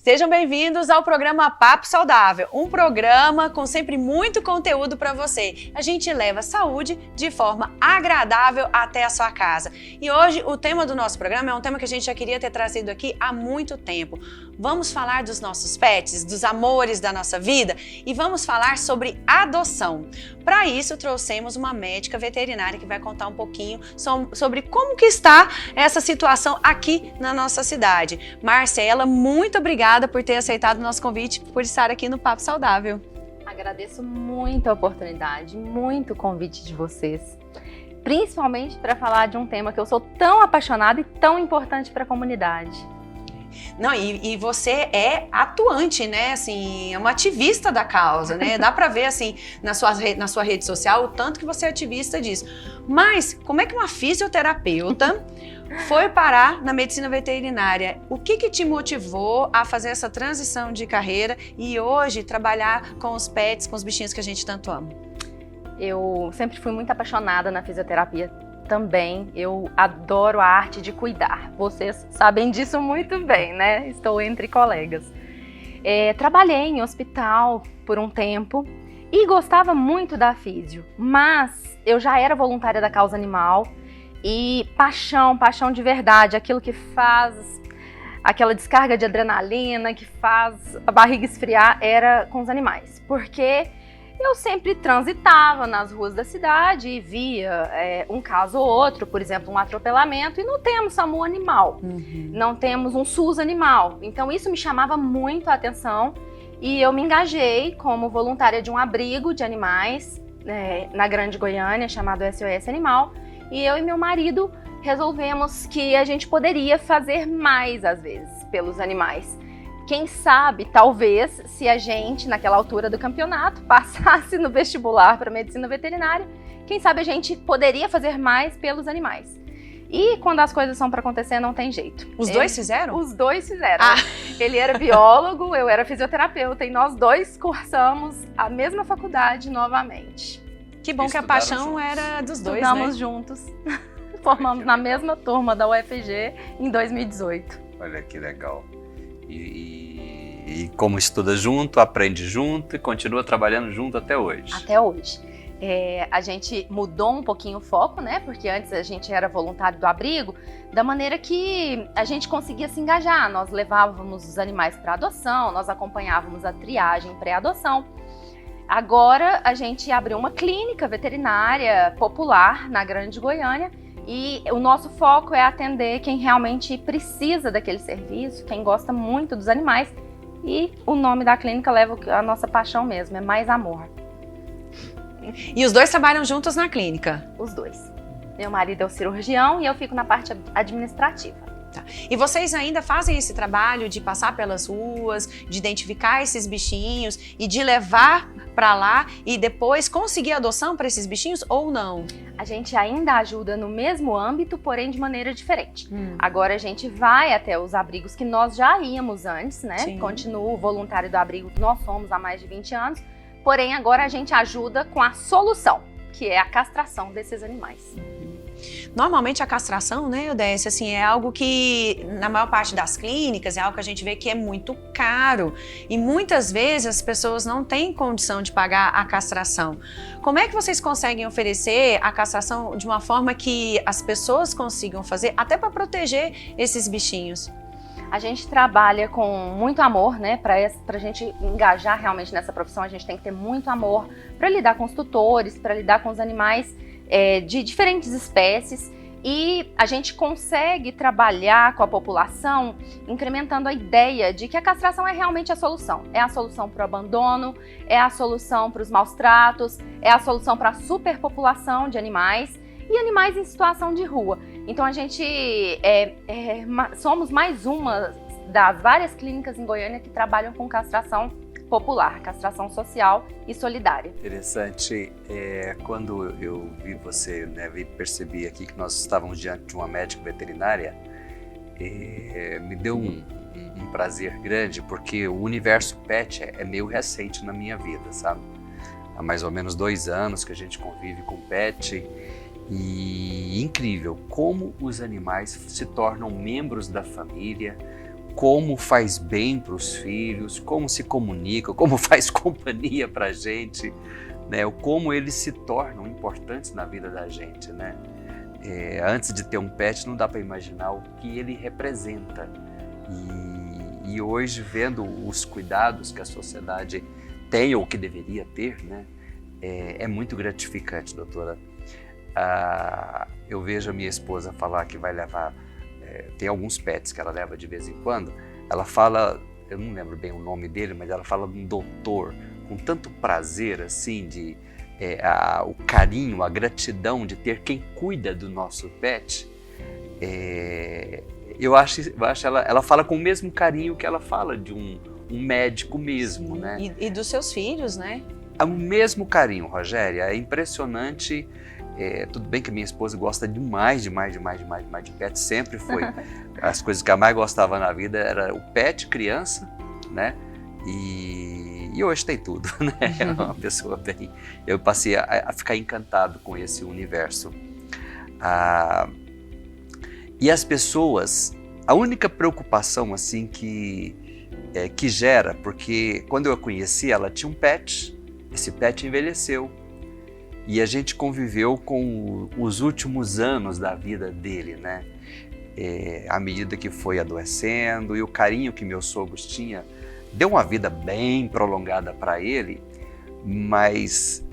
Sejam bem-vindos ao programa Papo Saudável, um programa com sempre muito conteúdo para você. A gente leva saúde de forma agradável até a sua casa. E hoje o tema do nosso programa é um tema que a gente já queria ter trazido aqui há muito tempo. Vamos falar dos nossos pets, dos amores da nossa vida e vamos falar sobre adoção. Para isso, trouxemos uma médica veterinária que vai contar um pouquinho sobre como que está essa situação aqui na nossa cidade. Marcela, muito obrigada por ter aceitado o nosso convite, por estar aqui no Papo Saudável. Agradeço muito a oportunidade, muito o convite de vocês, principalmente para falar de um tema que eu sou tão apaixonada e tão importante para a comunidade. Não, e você é atuante, né? Assim, é uma ativista da causa, né? Dá pra ver, assim, na sua rede social, o tanto que você é ativista disso. Mas, como é que uma fisioterapeuta foi parar na medicina veterinária? O que te motivou a fazer essa transição de carreira e hoje trabalhar com os pets, com os bichinhos que a gente tanto ama? Eu sempre fui muito apaixonada na fisioterapia. Também, eu adoro a arte de cuidar. Vocês sabem disso muito bem, né? Estou entre colegas. Trabalhei em hospital por um tempo e gostava muito da físio, mas eu já era voluntária da causa animal e paixão de verdade, aquilo que faz aquela descarga de adrenalina, que faz a barriga esfriar, era com os animais, porque eu sempre transitava nas ruas da cidade e via um caso ou outro, por exemplo, um atropelamento, e não temos SAMU animal, não temos um SUS animal. Então isso me chamava muito a atenção e eu me engajei como voluntária de um abrigo de animais na Grande Goiânia, chamado SOS Animal, e eu e meu marido resolvemos que a gente poderia fazer mais, às vezes, pelos animais. Quem sabe, talvez, se a gente, naquela altura do campeonato, passasse no vestibular para medicina veterinária, quem sabe a gente poderia fazer mais pelos animais. E quando as coisas são para acontecer, não tem jeito. Os dois fizeram? Os dois fizeram. Ele era biólogo, eu era fisioterapeuta, e nós dois cursamos a mesma faculdade novamente. Que bom que a paixão era dos dois, né? Estudamos juntos. Formamos na mesma turma da UFG em 2018. Olha que legal. E como estuda junto, aprende junto e continua trabalhando junto até hoje. Até hoje. A gente mudou um pouquinho o foco, né? Porque antes a gente era voluntário do abrigo, da maneira que a gente conseguia se engajar. Nós levávamos os animais para adoção, nós acompanhávamos a triagem pré-adoção. Agora a gente abriu uma clínica veterinária popular na Grande Goiânia, e o nosso foco é atender quem realmente precisa daquele serviço, quem gosta muito dos animais, e o nome da clínica leva a nossa paixão mesmo, é Mais Amor. E os dois trabalham juntos na clínica? Os dois. Meu marido é o cirurgião e eu fico na parte administrativa. Tá. E vocês ainda fazem esse trabalho de passar pelas ruas, de identificar esses bichinhos e de levar para lá e depois conseguir adoção para esses bichinhos ou não? A gente ainda ajuda no mesmo âmbito, porém de maneira diferente. Agora a gente vai até os abrigos que nós já íamos antes, né? Sim. Continuo voluntário do abrigo que nós somos há mais de 20 anos, porém agora a gente ajuda com a solução, que é a castração desses animais. Normalmente a castração, né, Odécia, assim, é algo que na maior parte das clínicas é algo que a gente vê que é muito caro e muitas vezes as pessoas não têm condição de pagar a castração. Como é que vocês conseguem oferecer a castração de uma forma que as pessoas consigam fazer até para proteger esses bichinhos? A gente trabalha com muito amor, né? Para a gente engajar realmente nessa profissão, a gente tem que ter muito amor para lidar com os tutores, para lidar com os animais de diferentes espécies, e a gente consegue trabalhar com a população incrementando a ideia de que a castração é realmente a solução. É a solução para o abandono, é a solução para os maus tratos, é a solução para a superpopulação de animais e animais em situação de rua. Então a gente somos mais uma das várias clínicas em Goiânia que trabalham com castração popular, castração social e solidária. Interessante, quando eu vi você, né, percebi aqui que nós estávamos diante de uma médica veterinária, me deu um prazer grande, porque o universo pet é meio recente na minha vida, sabe? Há mais ou menos 2 anos que a gente convive com pet, e incrível como os animais se tornam membros da família, como faz bem para os filhos, como se comunica, como faz companhia para a gente, né? Como eles se tornam importantes na vida da gente, né? Antes de ter um pet, não dá para imaginar o que ele representa. E hoje, vendo os cuidados que a sociedade tem ou que deveria ter, né? É muito gratificante, doutora. Eu vejo a minha esposa falar que vai levar, tem alguns pets que ela leva de vez em quando, ela fala, eu não lembro bem o nome dele, mas ela fala de um doutor, com tanto prazer assim, o carinho, a gratidão de ter quem cuida do nosso pet. Eu acho ela fala com o mesmo carinho que ela fala de um médico mesmo, né? E dos seus filhos, né? É o mesmo carinho, Rogéria, é impressionante. Tudo bem que minha esposa gosta demais de pet, sempre foi. As coisas que ela mais gostava na vida era o pet, criança, né? E hoje tem tudo, né? É uma pessoa bem... Eu passei a ficar encantado com esse universo. E as pessoas, a única preocupação assim que gera, porque quando eu a conheci, ela tinha um pet, esse pet envelheceu. E a gente conviveu com os últimos anos da vida dele, né? À medida que foi adoecendo, e o carinho que meus sogros tinham, deu uma vida bem prolongada para ele, mas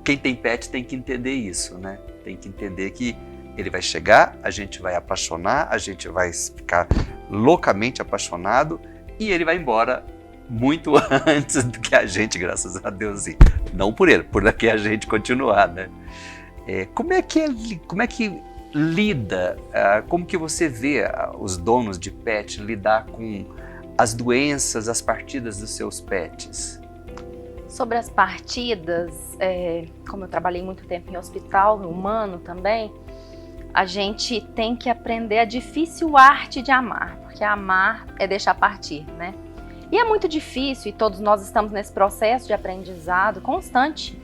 quem tem pet tem que entender isso, né? Tem que entender que ele vai chegar, a gente vai apaixonar, a gente vai ficar loucamente apaixonado e ele vai embora muito antes do que a gente, graças a Deus, não por ele, por daqui a gente continuar, né? Como é que lida, como que você vê os donos de pet lidar com as doenças, as partidas dos seus pets? Sobre as partidas, como eu trabalhei muito tempo em hospital, humano também, a gente tem que aprender a difícil arte de amar, porque amar é deixar partir, né? E é muito difícil, e todos nós estamos nesse processo de aprendizado constante.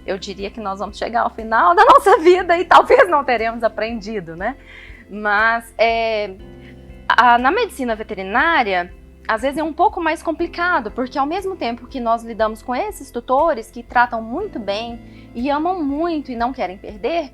Eu diria que nós vamos chegar ao final da nossa vida e talvez não teremos aprendido, né? Mas na medicina veterinária, às vezes é um pouco mais complicado, porque ao mesmo tempo que nós lidamos com esses tutores que tratam muito bem e amam muito e não querem perder,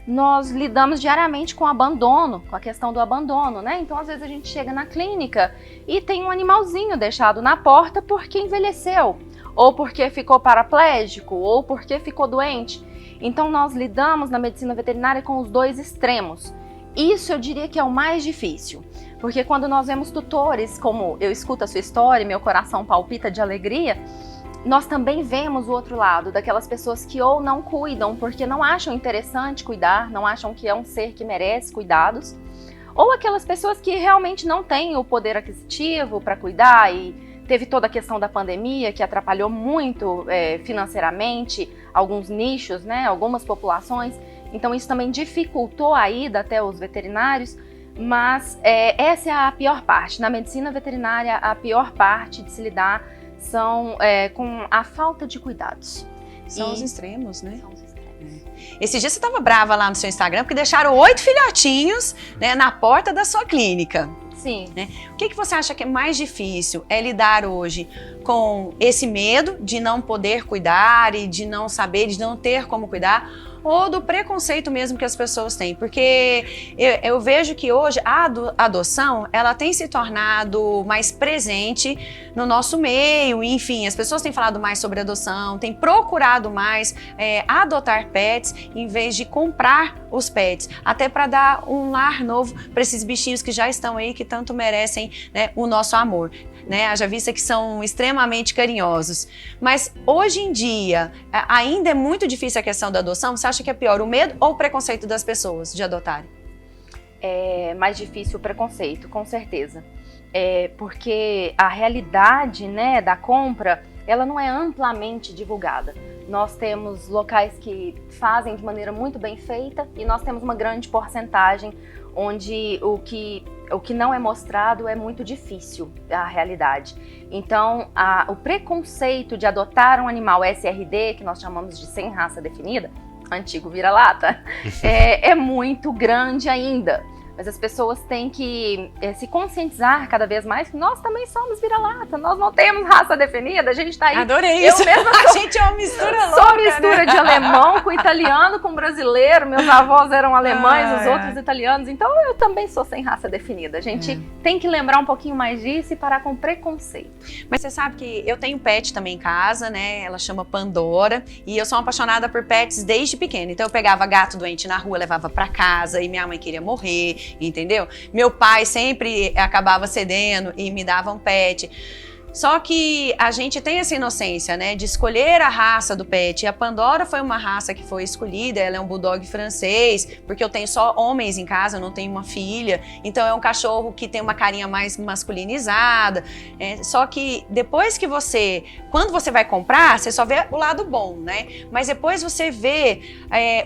nós lidamos diariamente com o abandono, com a questão do abandono, né? Então, às vezes a gente chega na clínica e tem um animalzinho deixado na porta porque envelheceu, ou porque ficou paraplégico, ou porque ficou doente. Então, nós lidamos na medicina veterinária com os dois extremos. Isso eu diria que é o mais difícil, porque quando nós vemos tutores, como eu escuto a sua história e meu coração palpita de alegria, nós também vemos o outro lado, daquelas pessoas que ou não cuidam porque não acham interessante cuidar, não acham que é um ser que merece cuidados, ou aquelas pessoas que realmente não têm o poder aquisitivo para cuidar e teve toda a questão da pandemia que atrapalhou muito financeiramente alguns nichos, né, algumas populações, então isso também dificultou a ida até os veterinários, mas essa é a pior parte. Na medicina veterinária, a pior parte de se lidar são com a falta de cuidados. São os extremos, né? São os extremos. Esse dia você estava brava lá no seu Instagram porque deixaram 8 filhotinhos, né, na porta da sua clínica. Sim. Né? O que você acha que é mais difícil? É lidar hoje com esse medo de não poder cuidar e de não saber, de não ter como cuidar? Ou do preconceito mesmo que as pessoas têm, porque eu vejo que hoje a adoção, ela tem se tornado mais presente no nosso meio, enfim, as pessoas têm falado mais sobre adoção, têm procurado mais adotar pets em vez de comprar os pets, até para dar um lar novo para esses bichinhos que já estão aí, que tanto merecem, né, o nosso amor. Né, haja vista que são extremamente carinhosos. Mas hoje em dia, ainda é muito difícil a questão da adoção. Você acha que é pior o medo ou o preconceito das pessoas de adotarem? É mais difícil o preconceito, com certeza. porque a realidade, né, da compra, ela não é amplamente divulgada. Nós temos locais que fazem de maneira muito bem feita e nós temos uma grande porcentagem onde o que não é mostrado é muito difícil, a realidade. Então, o preconceito de adotar um animal SRD, que nós chamamos de sem raça definida, antigo vira-lata, é muito grande ainda. Mas as pessoas têm que se conscientizar cada vez mais que nós também somos vira-lata, nós não temos raça definida, a gente tá aí... Adorei isso, a gente é uma mistura louca, sou mistura, né? De alemão com italiano com brasileiro, meus avós eram alemães, os outros italianos, então eu também sou sem raça definida. A gente tem que lembrar um pouquinho mais disso e parar com preconceito. Mas você sabe que eu tenho pet também em casa, né, ela chama Pandora, e eu sou uma apaixonada por pets desde pequena, então eu pegava gato doente na rua, levava pra casa, e minha mãe queria morrer, entendeu? Meu pai sempre acabava cedendo e me dava um pet. Só que a gente tem essa inocência, né, de escolher a raça do pet. E a Pandora foi uma raça que foi escolhida, ela é um bulldog francês, porque eu tenho só homens em casa, eu não tenho uma filha. Então é um cachorro que tem uma carinha mais masculinizada. Só que depois que quando você vai comprar, você só vê o lado bom, né? Mas depois você vê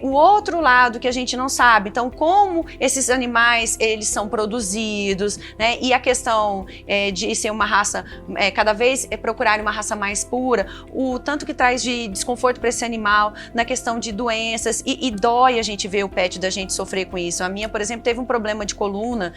o outro lado que a gente não sabe. Então como esses animais, eles são produzidos, né? E a questão de ser uma raça... cada vez procurarem uma raça mais pura, o tanto que traz de desconforto para esse animal, na questão de doenças, e dói a gente ver o pet da gente sofrer com isso. A minha, por exemplo, teve um problema de coluna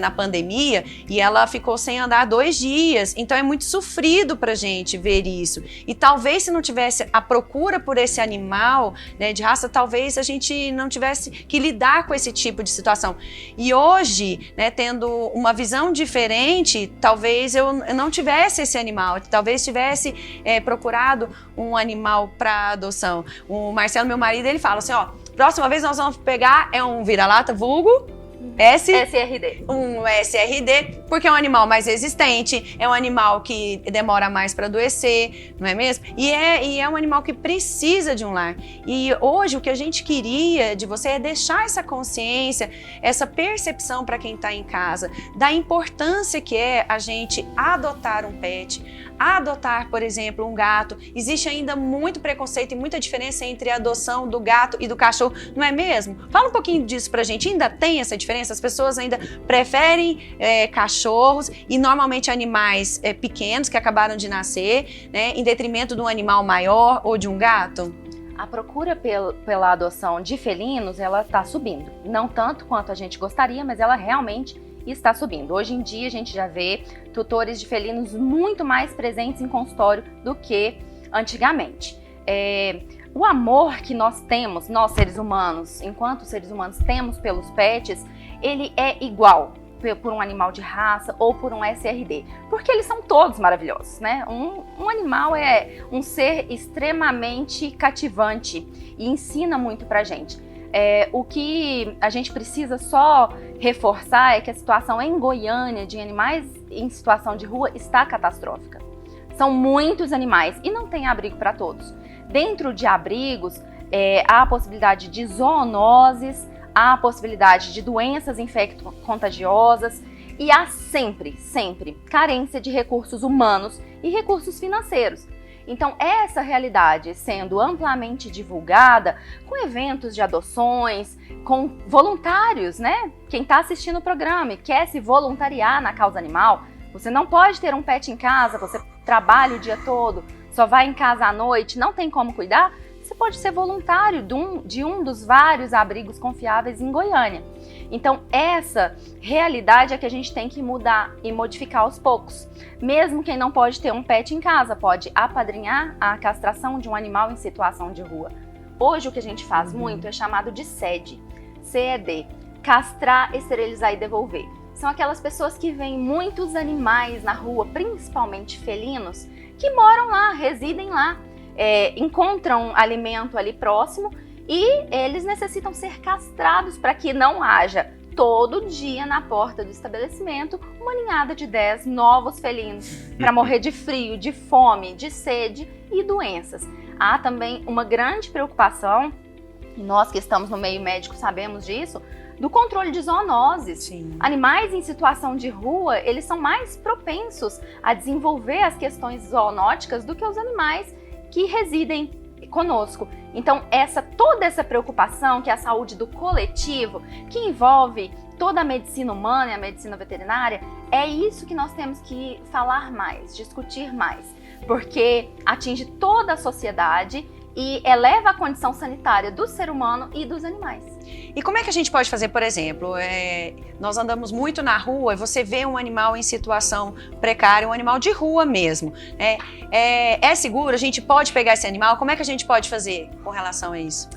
na pandemia, e ela ficou sem andar 2 dias, então é muito sofrido pra gente ver isso. E talvez se não tivesse a procura por esse animal, né, de raça, talvez a gente não tivesse que lidar com esse tipo de situação. E hoje, né, tendo uma visão diferente, talvez eu não tivesse esse animal, talvez tivesse procurado um animal para adoção. O Marcelo, meu marido, ele fala assim, ó, próxima vez nós vamos pegar um vira-lata vulgo SRD. Um SRD, porque é um animal mais resistente, é um animal que demora mais para adoecer, não é mesmo? E é um animal que precisa de um lar. E hoje o que a gente queria de você é deixar essa consciência, essa percepção para quem está em casa, da importância que é a gente adotar um pet, adotar, por exemplo, um gato. Existe ainda muito preconceito e muita diferença entre a adoção do gato e do cachorro, não é mesmo? Fala um pouquinho disso pra gente. Ainda tem essa diferença? As pessoas ainda preferem cachorros e normalmente animais pequenos que acabaram de nascer, né, em detrimento de um animal maior ou de um gato? A procura pela adoção de felinos, ela está subindo. Não tanto quanto a gente gostaria, mas ela realmente está subindo. Hoje em dia a gente já vê tutores de felinos muito mais presentes em consultório do que antigamente. O amor que nós temos, nós seres humanos, enquanto seres humanos temos pelos pets, ele é igual por um animal de raça ou por um SRD, porque eles são todos maravilhosos, né? Um animal é um ser extremamente cativante e ensina muito pra gente. O que a gente precisa só reforçar é que a situação em Goiânia de animais em situação de rua está catastrófica. São muitos animais e não tem abrigo para todos. Dentro de abrigos, há a possibilidade de zoonoses, há a possibilidade de doenças infecto-contagiosas e há sempre carência de recursos humanos e recursos financeiros. Então, essa realidade sendo amplamente divulgada com eventos de adoções, com voluntários, né? Quem está assistindo o programa e quer se voluntariar na causa animal, você não pode ter um pet em casa, você trabalha o dia todo, só vai em casa à noite, não tem como cuidar, você pode ser voluntário de um dos vários abrigos confiáveis em Goiânia. Então, essa realidade é que a gente tem que mudar e modificar aos poucos. Mesmo quem não pode ter um pet em casa, pode apadrinhar a castração de um animal em situação de rua. Hoje, o que a gente faz muito é chamado de CED, CED, castrar, esterilizar e devolver. São aquelas pessoas que veem muitos animais na rua, principalmente felinos, que moram lá, residem lá, encontram alimento ali próximo e eles necessitam ser castrados para que não haja todo dia na porta do estabelecimento uma ninhada de 10 novos felinos para morrer de frio, de fome, de sede e doenças. Há também uma grande preocupação, e nós que estamos no meio médico sabemos disso, do controle de zoonoses. Sim. Animais em situação de rua, eles são mais propensos a desenvolver as questões zoonóticas do que os animais que residem conosco. Então, toda essa preocupação, que é a saúde do coletivo, que envolve toda a medicina humana e a medicina veterinária, é isso que nós temos que falar mais, discutir mais, porque atinge toda a sociedade e eleva a condição sanitária do ser humano e dos animais. E como é que a gente pode fazer, por exemplo, nós andamos muito na rua e você vê um animal em situação precária, um animal de rua mesmo, né? É seguro? A gente pode pegar esse animal? Como é que a gente pode fazer com relação a isso?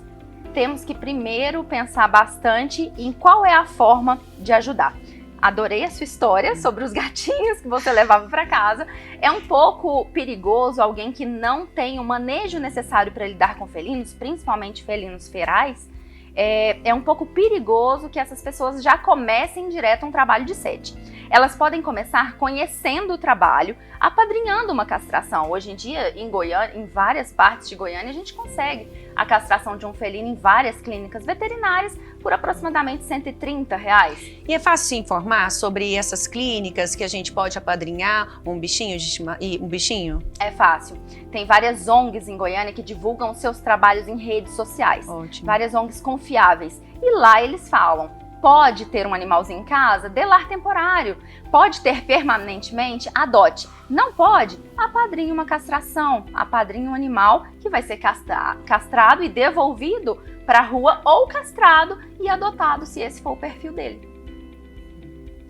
Temos que primeiro pensar bastante em qual é a forma de ajudar. Adorei a sua história sobre os gatinhos que você levava para casa. É um pouco perigoso alguém que não tem o manejo necessário para lidar com felinos, principalmente felinos ferais. É um pouco perigoso que essas pessoas já comecem direto um trabalho de sede. Elas podem começar conhecendo o trabalho, apadrinhando uma castração. Hoje em dia, em Goiânia, em várias partes de Goiânia, a gente consegue a castração de um felino em várias clínicas veterinárias por aproximadamente R$130. E é fácil se informar sobre essas clínicas que a gente pode apadrinhar um bichinho? É fácil. Tem várias ONGs em Goiânia que divulgam seus trabalhos em redes sociais. Ótimo. Várias ONGs confiáveis. E lá eles falam: pode ter um animalzinho em casa? Dê lar temporário. Pode ter permanentemente? Adote. Não pode? Apadrinhe uma castração. Apadrinhe um animal que vai ser castrado e devolvido para a rua, ou castrado e adotado, se esse for o perfil dele.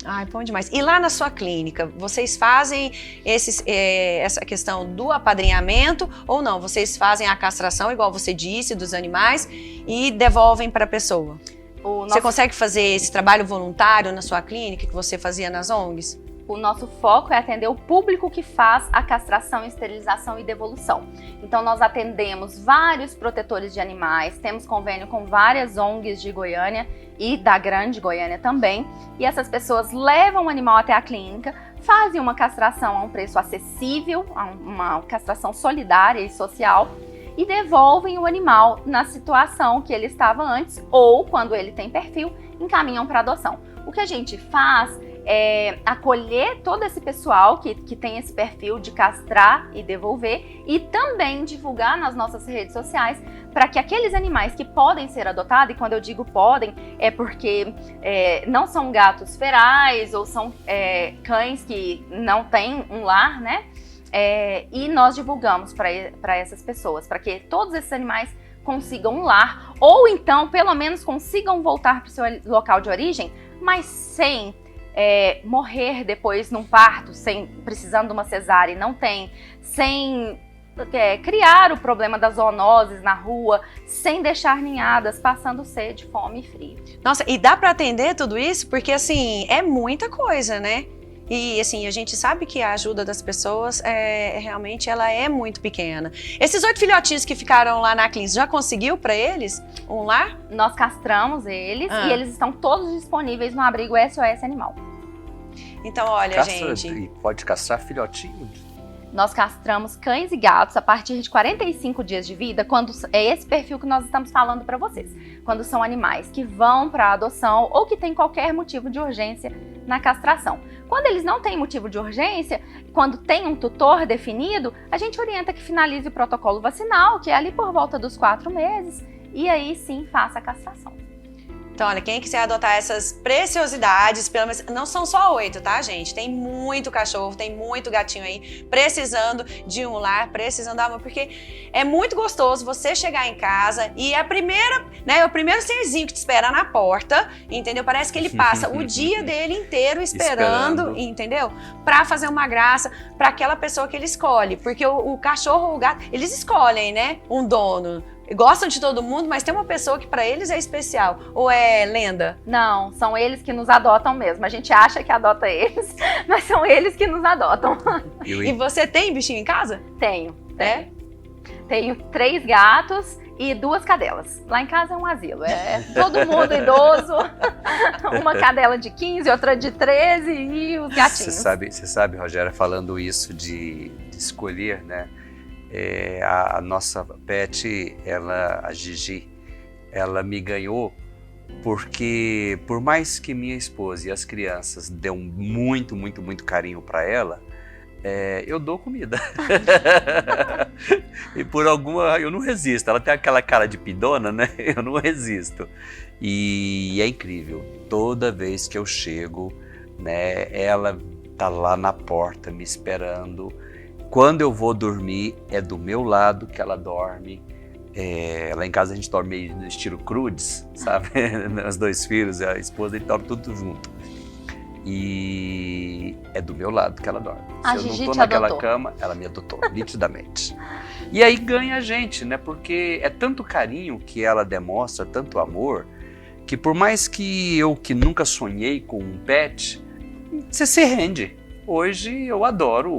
Ai, bom demais. E lá na sua clínica, vocês fazem essa questão do apadrinhamento ou não? Vocês fazem a castração, igual você disse, dos animais e devolvem para a pessoa? Você consegue fazer esse trabalho voluntário na sua clínica que você fazia nas ONGs? O nosso foco é atender o público que faz a castração, esterilização e devolução. Então nós atendemos vários protetores de animais, temos convênio com várias ONGs de Goiânia e da Grande Goiânia também, e essas pessoas levam o animal até a clínica, fazem uma castração a um preço acessível, uma castração solidária e social, e devolvem o animal na situação que ele estava antes, ou, quando ele tem perfil, encaminham para adoção. O que a gente faz é acolher todo esse pessoal que tem esse perfil de castrar e devolver, e também divulgar nas nossas redes sociais para que aqueles animais que podem ser adotados, e quando eu digo podem, é porque não são gatos ferais ou são cães que não têm um lar, né? E nós divulgamos para essas pessoas, para que todos esses animais consigam um lar, ou então pelo menos consigam voltar para o seu local de origem, mas sem morrer depois num parto, precisando de uma cesárea, sem criar o problema das zoonoses na rua, sem deixar ninhadas, passando sede, fome e frio. Nossa, e dá para atender tudo isso? Porque assim, é muita coisa, né? E assim, a gente sabe que a ajuda das pessoas realmente ela é muito pequena. Esses 8 filhotinhos que ficaram lá na clínica, já conseguiu para eles um lar? Nós castramos eles e eles estão todos disponíveis no abrigo SOS Animal. Então, olha, gente... E pode castrar filhotinho? Nós castramos cães e gatos a partir de 45 dias de vida, quando é esse perfil que nós estamos falando para vocês. Quando são animais que vão para adoção ou que tem qualquer motivo de urgência na castração. Quando eles não têm motivo de urgência, quando tem um tutor definido, a gente orienta que finalize o protocolo vacinal, que é ali por volta dos 4 meses, e aí sim faça a castração. Então, olha, quem quiser adotar essas preciosidades, pelo menos, não são só 8, tá, gente? Tem muito cachorro, tem muito gatinho aí precisando de um lar, precisando de amor, porque é muito gostoso você chegar em casa e o primeiro serzinho que te espera na porta, entendeu? Parece que ele passa o dia dele inteiro esperando. Entendeu? Pra fazer uma graça pra aquela pessoa que ele escolhe, porque o cachorro ou o gato, eles escolhem, né, um dono. Gostam de todo mundo, mas tem uma pessoa que para eles é especial. Ou é lenda? Não, são eles que nos adotam mesmo. A gente acha que adota eles, mas são eles que nos adotam. E você tem bichinho em casa? Tenho. Tenho 3 gatos e 2 cadelas. Lá em casa é um asilo. É todo mundo idoso. Uma cadela de 15, outra de 13 e os gatinhos. Você sabe, Rogéria, falando isso de escolher, né? A nossa pet, a Gigi, ela me ganhou porque por mais que minha esposa e as crianças dêem muito, muito, muito carinho para ela, eu dou comida. E por alguma, eu não resisto. Ela tem aquela cara de pidona, né? Eu não resisto. E é incrível. Toda vez que eu chego, né, ela tá lá na porta me esperando. Quando eu vou dormir, é do meu lado que ela dorme. Lá em casa a gente dorme no estilo Crudes, sabe? Os 2 filhos, a esposa, a gente dorme tudo junto. E é do meu lado que ela dorme. A Se eu Gigi não tô te naquela adotou. cama, ela me adotou, nitidamente. E aí ganha a gente, né? Porque é tanto carinho que ela demonstra, tanto amor, que por mais que eu que nunca sonhei com um pet, você se rende. Hoje eu adoro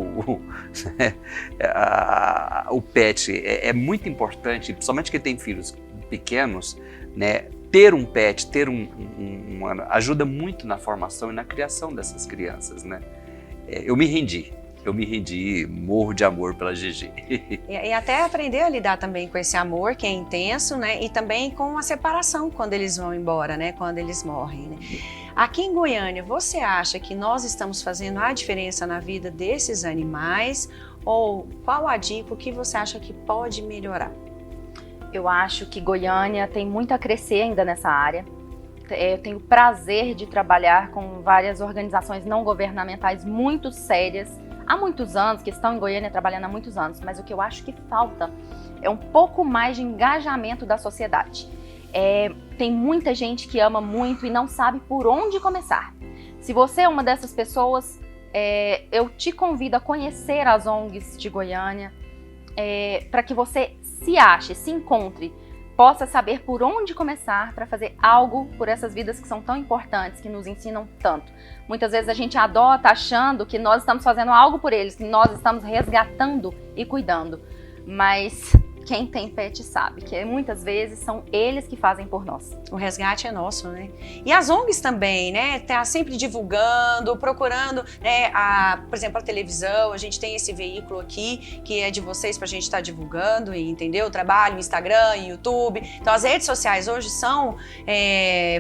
o pet. É muito importante, principalmente quem tem filhos pequenos, né? Ter um pet, ter ajuda muito na formação e na criação dessas crianças, né? Eu me rendi, morro de amor pela Gigi. E até aprender a lidar também com esse amor que é intenso, né? E também com a separação quando eles vão embora, né? Quando eles morrem, né? Aqui em Goiânia, você acha que nós estamos fazendo a diferença na vida desses animais? Ou qual a dica, o que você acha que pode melhorar? Eu acho que Goiânia tem muito a crescer ainda nessa área. Eu tenho o prazer de trabalhar com várias organizações não governamentais muito sérias, há muitos anos, que estão em Goiânia trabalhando há muitos anos, mas o que eu acho que falta é um pouco mais de engajamento da sociedade. Tem muita gente que ama muito e não sabe por onde começar. Se você é uma dessas pessoas, eu te convido a conhecer as ONGs de Goiânia, para que você se ache, se encontre, possa saber por onde começar para fazer algo por essas vidas que são tão importantes, que nos ensinam tanto. Muitas vezes a gente adota achando que nós estamos fazendo algo por eles, que nós estamos resgatando e cuidando, mas quem tem pet sabe que muitas vezes são eles que fazem por nós. O resgate é nosso, né? E as ONGs também, né? Tá sempre divulgando, procurando, né? Por exemplo, a televisão, a gente tem esse veículo aqui, que é de vocês pra gente estar divulgando, entendeu? Trabalho, Instagram, YouTube. Então, as redes sociais hoje são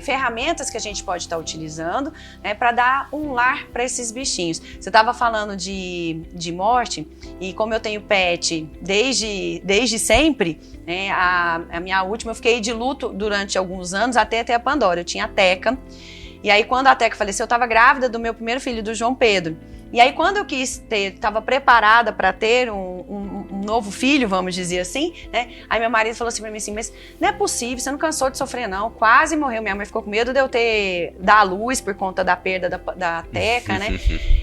ferramentas que a gente pode estar utilizando, né? Para dar um lar para esses bichinhos. Você estava falando de morte, e como eu tenho pet desde sempre, né? A minha última, eu fiquei de luto durante alguns anos até ter a Pandora. Eu tinha a Teca, e aí quando a Teca faleceu, eu estava grávida do meu primeiro filho, do João Pedro. E aí quando eu quis ter, estava preparada para ter um novo filho, vamos dizer assim, né? Aí meu marido falou assim para mim assim, mas não é possível, você não cansou de sofrer não, quase morreu. Minha mãe ficou com medo de eu dar à luz por conta da perda da Teca, né?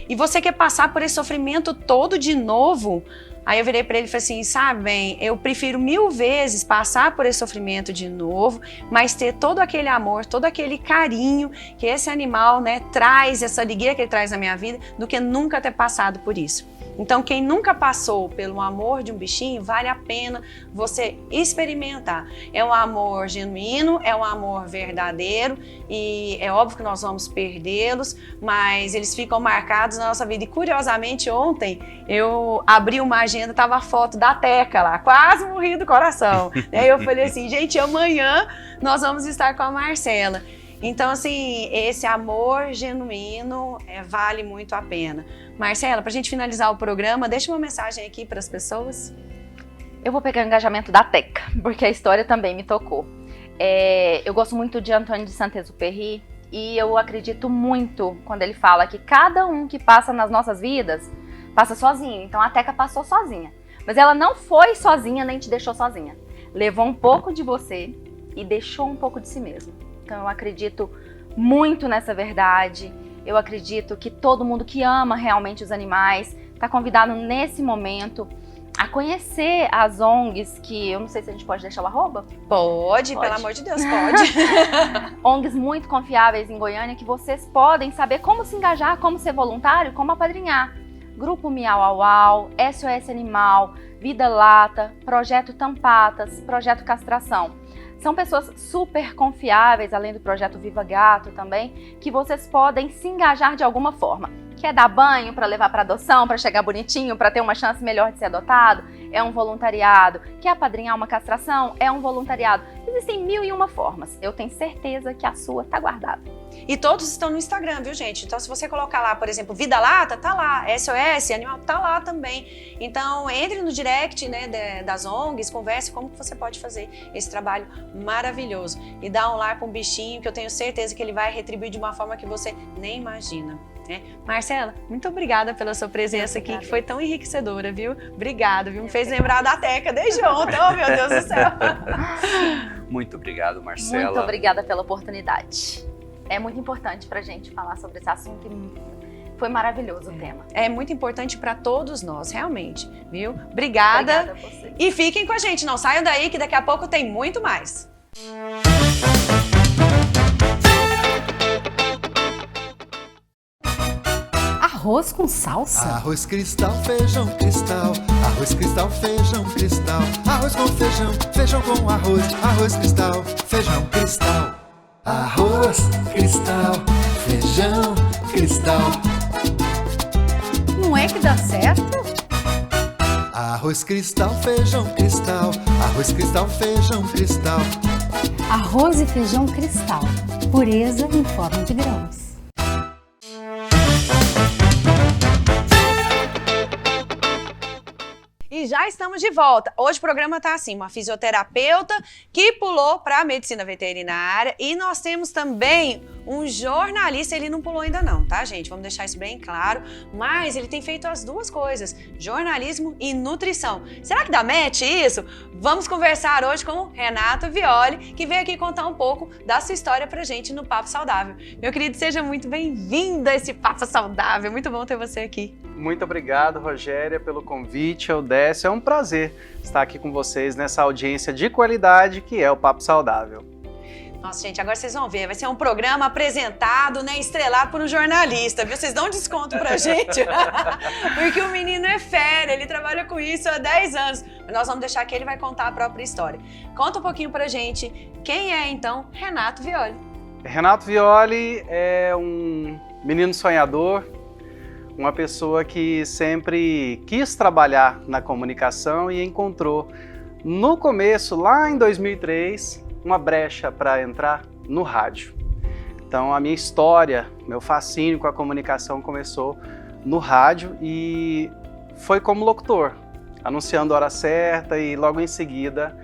E você quer passar por esse sofrimento todo de novo? Aí eu virei para ele e falei assim, sabe bem, eu prefiro 1000 vezes passar por esse sofrimento de novo, mas ter todo aquele amor, todo aquele carinho que esse animal, né, traz, essa alegria que ele traz na minha vida, do que nunca ter passado por isso. Então, quem nunca passou pelo amor de um bichinho, vale a pena você experimentar. É um amor genuíno, é um amor verdadeiro, e é óbvio que nós vamos perdê-los, mas eles ficam marcados na nossa vida. E curiosamente, ontem eu abri uma agenda, tava a foto da Teca lá, quase morri do coração. Aí eu falei assim, gente, amanhã nós vamos estar com a Marcela. Então, assim, esse amor genuíno vale muito a pena. Marcela, para a gente finalizar o programa, deixa uma mensagem aqui para as pessoas. Eu vou pegar o engajamento da Teca, porque a história também me tocou. Eu gosto muito de Antônio de Saint-Exupéry e eu acredito muito quando ele fala que cada um que passa nas nossas vidas passa sozinho. Então a Teca passou sozinha, mas ela não foi sozinha nem te deixou sozinha. Levou um pouco de você e deixou um pouco de si mesma. Então eu acredito muito nessa verdade. Eu acredito que todo mundo que ama realmente os animais está convidado nesse momento a conhecer as ONGs, que eu não sei se a gente pode deixar o arroba? Pode, pelo amor de Deus, pode. ONGs muito confiáveis em Goiânia, que vocês podem saber como se engajar, como ser voluntário, como apadrinhar. Grupo Miau Au Au, SOS Animal, Vida Lata, Projeto Tampatas, Projeto Castração. São pessoas super confiáveis, além do Projeto Viva Gato também, que vocês podem se engajar de alguma forma. Quer dar banho para levar para adoção, para chegar bonitinho, para ter uma chance melhor de ser adotado? é um voluntariado. Quer apadrinhar uma castração? É um voluntariado. Existem 1001 formas. Eu tenho certeza que a sua tá guardada. E todos estão no Instagram, viu, gente? Então, se você colocar lá, por exemplo, Vida Lata, tá lá. SOS Animal, tá lá também. Então, entre no direct, né, das ONGs, converse como que você pode fazer esse trabalho maravilhoso. E dá um lar para um bichinho que eu tenho certeza que ele vai retribuir de uma forma que você nem imagina. Marcela, muito obrigada pela sua presença aqui, que foi tão enriquecedora, viu? Obrigada, viu? Me fez lembrar da Teca desde ontem, oh meu Deus do céu. Muito obrigado, Marcela. Muito obrigada pela oportunidade. É muito importante pra gente falar sobre esse assunto e foi maravilhoso o tema. É muito importante para todos nós, realmente, viu? Obrigada. Obrigada a você. E fiquem com a gente, não saiam daí que daqui a pouco tem muito mais. Arroz com salsa? Arroz cristal, feijão cristal. Arroz cristal, feijão cristal. Arroz com feijão, feijão com arroz. Arroz cristal, feijão cristal. Arroz cristal, feijão cristal. Não é que dá certo? Arroz cristal, feijão cristal. Arroz cristal, feijão cristal. Arroz e feijão cristal. Pureza em forma de grãos. E já estamos de volta. Hoje o programa tá assim, uma fisioterapeuta que pulou para a medicina veterinária e nós temos também um jornalista, ele não pulou ainda não, tá, gente? Vamos deixar isso bem claro, mas ele tem feito as duas coisas, jornalismo e nutrição. Será que dá match isso? Vamos conversar hoje com o Renato Violi, que veio aqui contar um pouco da sua história pra gente no Papo Saudável. Meu querido, seja muito bem-vindo a esse Papo Saudável, muito bom ter você aqui. Muito obrigado, Rogéria, pelo convite, Eudécio. É um prazer estar aqui com vocês nessa audiência de qualidade que é o Papo Saudável. Nossa, gente, agora vocês vão ver, vai ser um programa apresentado, né, estrelado por um jornalista, viu? Vocês dão desconto pra gente, porque o menino é fera, ele trabalha com isso há 10 anos. Mas nós vamos deixar que ele vai contar a própria história. Conta um pouquinho pra gente, quem é, então, Renato Violi? Renato Violi é um menino sonhador, uma pessoa que sempre quis trabalhar na comunicação e encontrou, no começo, lá em 2003, uma brecha para entrar no rádio. Então a minha história, meu fascínio com a comunicação começou no rádio e foi como locutor, anunciando a hora certa, e logo em seguida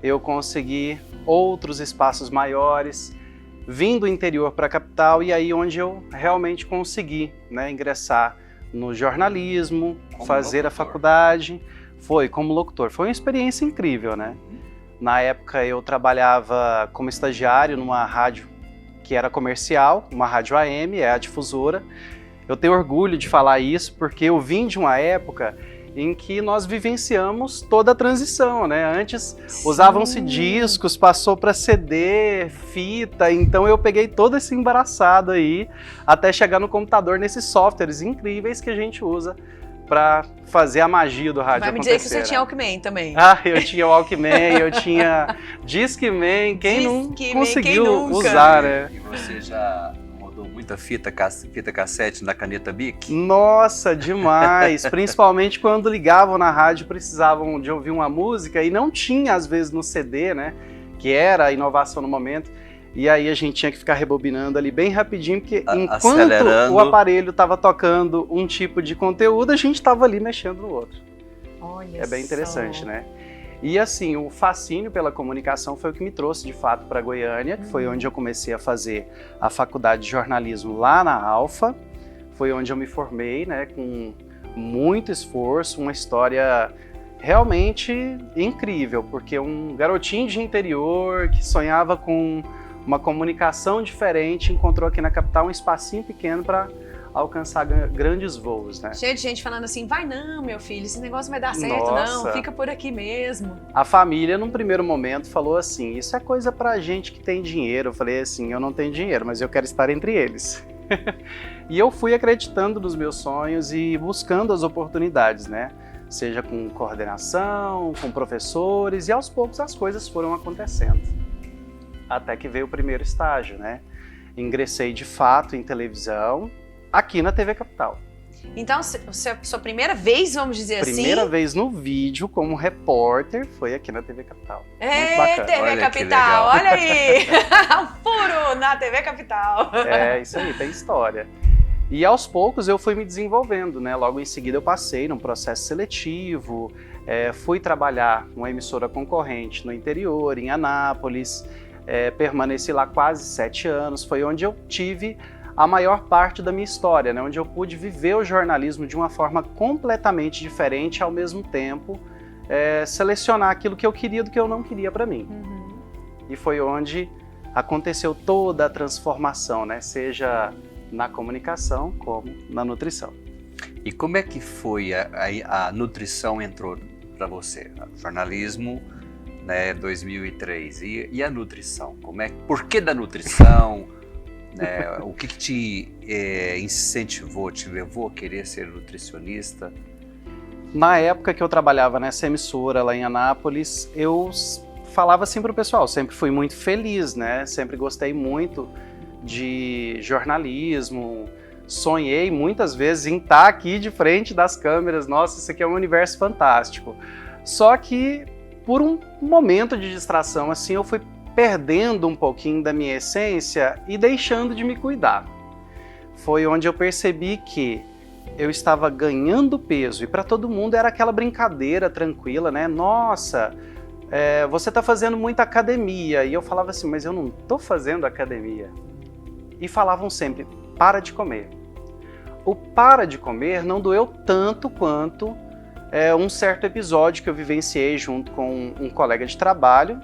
eu consegui outros espaços maiores, vim do interior para a capital, e aí onde eu realmente consegui, né, ingressar no jornalismo, como fazer locutor. A faculdade, foi como locutor. Foi uma experiência incrível, né? Na época eu trabalhava como estagiário numa rádio que era comercial, uma rádio AM, é a difusora. Eu tenho orgulho de falar isso porque eu vim de uma época em que nós vivenciamos toda a transição, né? Antes usavam-se discos, passou para CD, fita, então eu peguei todo esse embaraçado aí até chegar no computador, nesses softwares incríveis que a gente usa para fazer a magia do rádio acontecer. Vai me dizer que você tinha Walkman também. Ah, eu tinha Walkman, eu tinha Discman, quem não conseguiu usar, né? E você já rodou muita fita cassete na caneta Bic? Nossa, demais! Principalmente quando ligavam na rádio, precisavam de ouvir uma música e não tinha, às vezes, no CD, né? Que era a inovação no momento. E aí a gente tinha que ficar rebobinando ali bem rapidinho, porque enquanto o aparelho estava tocando um tipo de conteúdo, a gente estava ali mexendo no outro. Olha, é bem interessante, né? E assim, o fascínio pela comunicação foi o que me trouxe de fato para Goiânia, que foi onde eu comecei a fazer a faculdade de jornalismo lá na Alfa. Foi onde eu me formei, né, com muito esforço, uma história realmente incrível, porque um garotinho de interior que sonhava com uma comunicação diferente, encontrou aqui na capital um espacinho pequeno para alcançar grandes voos, né? Cheio de gente falando assim, vai não, meu filho, esse negócio vai dar certo, Nossa. não, fica por aqui mesmo. A família, num primeiro momento, falou assim, isso é coisa pra gente que tem dinheiro. Eu falei assim, eu não tenho dinheiro, mas eu quero estar entre eles. E eu fui acreditando nos meus sonhos e buscando as oportunidades, né? Seja com coordenação, com professores, e aos poucos as coisas foram acontecendo. Até que veio o primeiro estágio, né? Ingressei de fato em televisão, aqui na TV Capital. Então, sua primeira vez, vamos dizer Primeira vez no vídeo como repórter foi aqui na TV Capital. Muito Ei, bacana. TV Olha que Capital, legal. olha aí! Um furo na TV Capital. É, isso aí, tem história. E aos poucos eu fui me desenvolvendo, né? Logo em seguida eu passei num processo seletivo, fui trabalhar numa emissora concorrente no interior, em Anápolis, permaneci lá quase 7 anos, foi onde eu tive a maior parte da minha história, né? Onde eu pude viver o jornalismo de uma forma completamente diferente e ao mesmo tempo selecionar aquilo que eu queria do que eu não queria para mim. Uhum. E foi onde aconteceu toda a transformação, né? Seja na comunicação como na nutrição. E como é que foi a nutrição entrou para você? O jornalismo, né, 2003. E a nutrição? Por que da nutrição? Né, o que te incentivou, te levou a querer ser nutricionista? Na época que eu trabalhava nessa emissora lá em Anápolis, eu falava assim para o pessoal, sempre fui muito feliz, né? Sempre gostei muito de jornalismo, sonhei muitas vezes em estar aqui de frente das câmeras, nossa, isso aqui é um universo fantástico. Só que por um momento de distração, assim, eu fui perdendo um pouquinho da minha essência e deixando de me cuidar. Foi onde eu percebi que eu estava ganhando peso e para todo mundo era aquela brincadeira tranquila, né? Nossa, você está fazendo muita academia. E eu falava assim, mas eu não estou fazendo academia. E falavam sempre, para de comer. O para de comer não doeu tanto quanto um certo episódio que eu vivenciei junto com um colega de trabalho,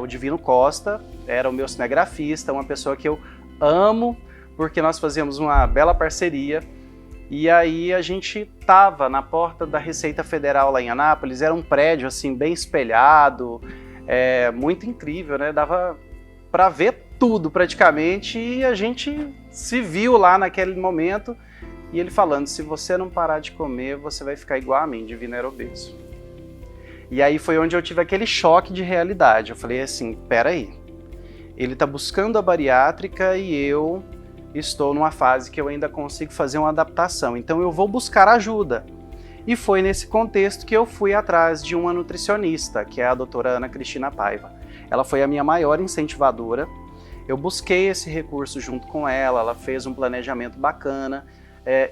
o Divino Costa, era o meu cinegrafista, uma pessoa que eu amo, porque nós fazíamos uma bela parceria. E aí a gente estava na porta da Receita Federal lá em Anápolis, era um prédio assim bem espelhado, muito incrível, né? Dava para ver tudo praticamente, e a gente se viu lá naquele momento, e ele falando, se você não parar de comer, você vai ficar igual a mim, Divino era obeso. E aí foi onde eu tive aquele choque de realidade, eu falei assim, peraí, ele está buscando a bariátrica e eu estou numa fase que eu ainda consigo fazer uma adaptação, então eu vou buscar ajuda. E foi nesse contexto que eu fui atrás de uma nutricionista, que é a doutora Ana Cristina Paiva. Ela foi a minha maior incentivadora. Eu busquei esse recurso junto com ela, ela fez um planejamento bacana,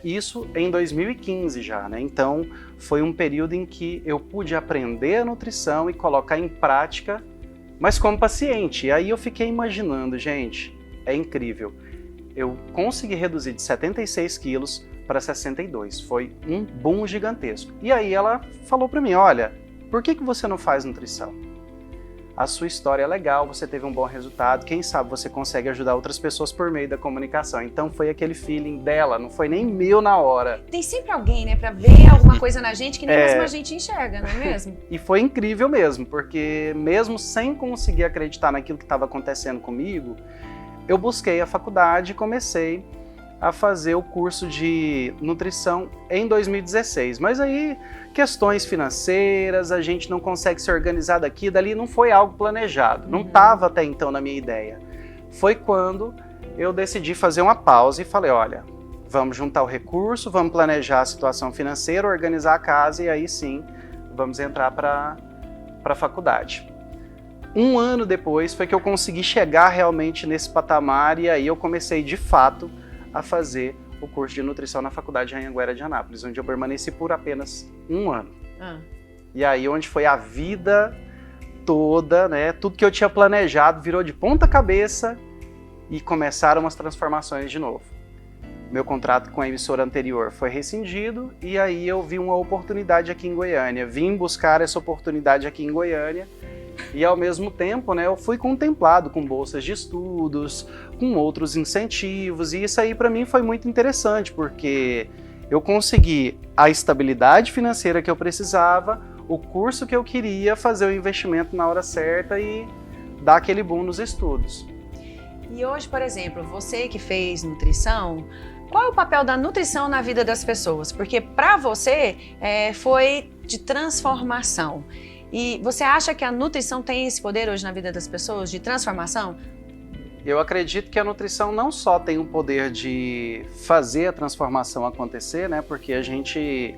isso em 2015 já, né? Então foi um período em que eu pude aprender a nutrição e colocar em prática, mas como paciente. E aí eu fiquei imaginando, gente, é incrível. Eu consegui reduzir de 76 quilos para 62, foi um boom gigantesco. E aí ela falou para mim, olha, por que você não faz nutrição? A sua história é legal, você teve um bom resultado, quem sabe você consegue ajudar outras pessoas por meio da comunicação. Então foi aquele feeling dela, não foi nem meu na hora. Tem sempre alguém, né, pra ver alguma coisa na gente que nem mesmo a gente enxerga, não é mesmo? E foi incrível mesmo, porque mesmo sem conseguir acreditar naquilo que estava acontecendo comigo, eu busquei a faculdade e comecei a fazer o curso de nutrição em 2016. Mas aí, questões financeiras, a gente não consegue se organizar daqui e dali, não foi algo planejado, não estava até então na minha ideia. Foi quando eu decidi fazer uma pausa e falei, olha, vamos juntar o recurso, vamos planejar a situação financeira, organizar a casa e aí sim, vamos entrar para a faculdade. Um ano depois foi que eu consegui chegar realmente nesse patamar e aí eu comecei de fato a fazer o curso de nutrição na Faculdade Anhanguera de Anápolis, onde eu permaneci por apenas um ano. E aí onde foi a vida toda, né? Tudo que eu tinha planejado virou de ponta cabeça e começaram as transformações de novo. Meu contrato com a emissora anterior foi rescindido e aí eu vi uma oportunidade aqui em Goiânia. Vim buscar essa oportunidade aqui em Goiânia e ao mesmo tempo, né, eu fui contemplado com bolsas de estudos, com outros incentivos, e isso aí para mim foi muito interessante, porque eu consegui a estabilidade financeira que eu precisava, o curso que eu queria, fazer o investimento na hora certa e dar aquele boom nos estudos. E hoje, por exemplo, você que fez nutrição, qual é o papel da nutrição na vida das pessoas? Porque para você foi de transformação. E você acha que a nutrição tem esse poder hoje na vida das pessoas de transformação? Eu acredito que a nutrição não só tem o poder de fazer a transformação acontecer, né? Porque a gente,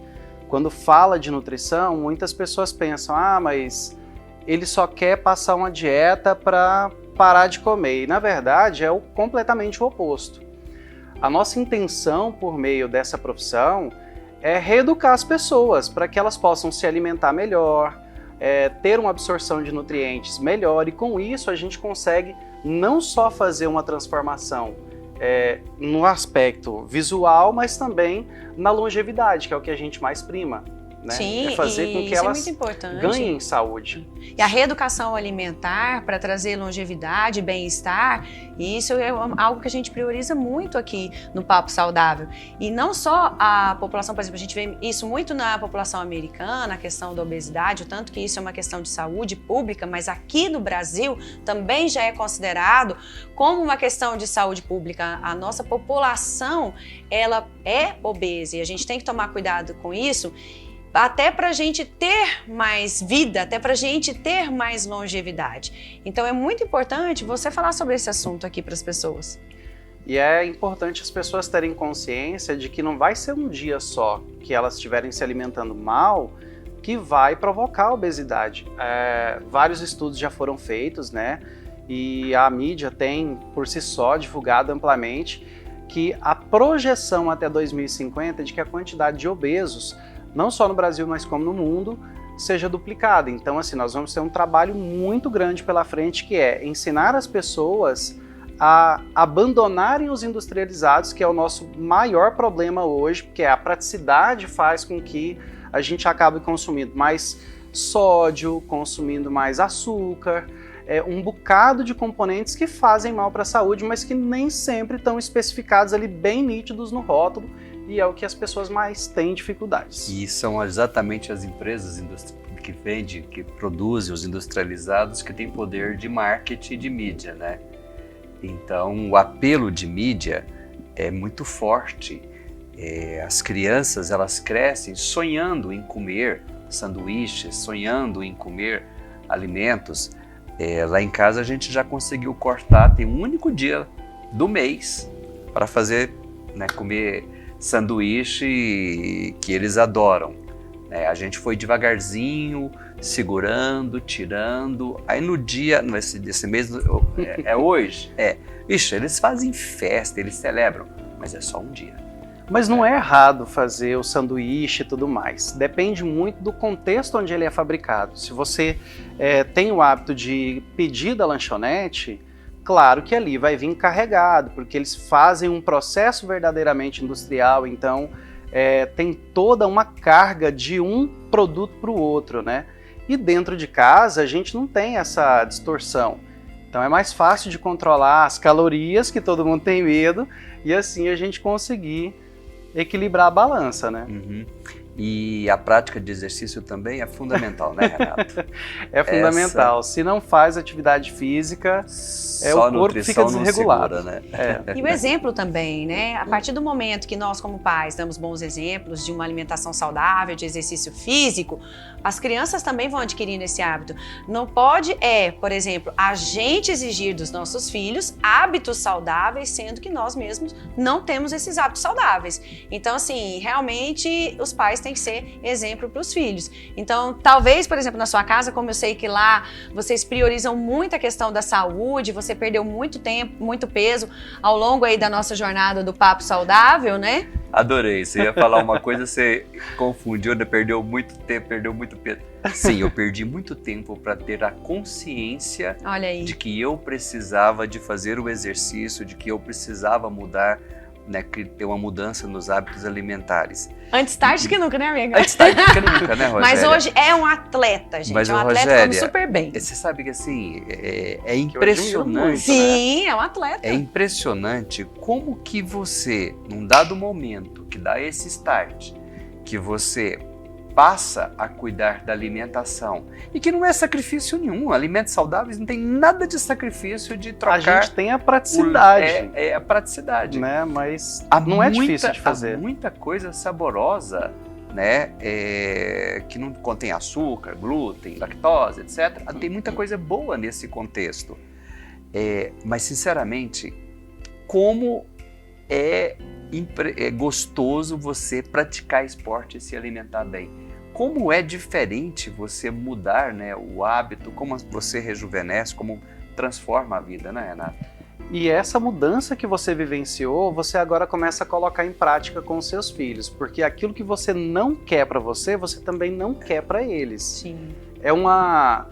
quando fala de nutrição, muitas pessoas pensam, mas ele só quer passar uma dieta para parar de comer. E, na verdade, é completamente o oposto. A nossa intenção, por meio dessa profissão, é reeducar as pessoas para que elas possam se alimentar melhor, ter uma absorção de nutrientes melhor, e com isso a gente consegue não só fazer uma transformação no aspecto visual, mas também na longevidade, que é o que a gente mais prima. Né? Sim, fazer com que isso elas é muito importante. ganhem saúde. E a reeducação alimentar para trazer longevidade, bem-estar, isso é algo que a gente prioriza muito aqui no Papo Saudável. E não só a população, por exemplo, a gente vê isso muito na população americana, a questão da obesidade, o tanto que isso é uma questão de saúde pública, mas aqui no Brasil também já é considerado como uma questão de saúde pública. A nossa população, ela é obesa e a gente tem que tomar cuidado com isso, até para a gente ter mais vida, até para a gente ter mais longevidade. Então é muito importante você falar sobre esse assunto aqui para as pessoas. E é importante as pessoas terem consciência de que não vai ser um dia só que elas estiverem se alimentando mal que vai provocar a obesidade. Vários estudos já foram feitos, né? E a mídia tem, por si só, divulgado amplamente que a projeção até 2050 de que a quantidade de obesos, não só no Brasil, mas como no mundo, seja duplicada. Então, assim, nós vamos ter um trabalho muito grande pela frente, que é ensinar as pessoas a abandonarem os industrializados, que é o nosso maior problema hoje, porque a praticidade faz com que a gente acabe consumindo mais sódio, consumindo mais açúcar, um bocado de componentes que fazem mal para a saúde, mas que nem sempre estão especificados ali bem nítidos no rótulo, e é o que as pessoas mais têm dificuldades. E são exatamente as empresas que vendem, que produzem os industrializados que têm poder de marketing e de mídia, né? Então, o apelo de mídia é muito forte. As crianças, elas crescem sonhando em comer sanduíches, sonhando em comer alimentos. Lá em casa a gente já conseguiu cortar, tem um único dia do mês para fazer, né, comer sanduíche que eles adoram. A gente foi devagarzinho, segurando, tirando. Aí no dia, esse mês, hoje? Ixi, eles fazem festa, eles celebram, mas é só um dia. Mas não é errado fazer o sanduíche e tudo mais. Depende muito do contexto onde ele é fabricado. Se você tem o hábito de pedir da lanchonete, claro que ali vai vir carregado, porque eles fazem um processo verdadeiramente industrial, então tem toda uma carga de um produto para o outro, né? E dentro de casa a gente não tem essa distorção. Então é mais fácil de controlar as calorias, que todo mundo tem medo, e assim a gente conseguir equilibrar a balança, né? Uhum. E a prática de exercício também é fundamental, né, Renato? É fundamental. Se não faz atividade física, o corpo fica desregulado. Segura, né? E o exemplo também, né? A partir do momento que nós, como pais, damos bons exemplos de uma alimentação saudável, de exercício físico, as crianças também vão adquirindo esse hábito. Não pode, por exemplo, a gente exigir dos nossos filhos hábitos saudáveis, sendo que nós mesmos não temos esses hábitos saudáveis. Então, assim, realmente os pais têm que ser exemplo para os filhos. Então, talvez, por exemplo, na sua casa, como eu sei que lá vocês priorizam muito a questão da saúde, você perdeu muito tempo, muito peso ao longo aí da nossa jornada do Papo Saudável, né? Adorei. Você ia falar uma coisa, você confundiu, né? Perdeu muito tempo, perdeu muito peso. Sim, eu perdi muito tempo para ter a consciência de que eu precisava de fazer o exercício, de que eu precisava mudar, né, ter uma mudança nos hábitos alimentares. Antes tarde que nunca, né, amiga? Antes tarde que nunca, né, Rogéria? Mas hoje é um atleta, gente. Mas, é um atleta que come super bem. Você sabe que, assim, é impressionante. Sim, é um atleta. É impressionante como que você, num dado momento que dá esse start, que você passa a cuidar da alimentação, e que não é sacrifício nenhum. Alimentos saudáveis não tem nada de sacrifício de trocar. A gente tem a praticidade. É a praticidade. Né? Mas não é difícil de fazer. Há muita coisa saborosa, né? Que não contém açúcar, glúten, lactose, etc. Tem muita coisa boa nesse contexto. Mas, sinceramente, como é gostoso você praticar esporte e se alimentar bem. Como é diferente você mudar, né, o hábito, como você rejuvenesce, como transforma a vida, né, Renata? E essa mudança que você vivenciou, você agora começa a colocar em prática com os seus filhos, porque aquilo que você não quer para você, você também não quer para eles. Sim. É uma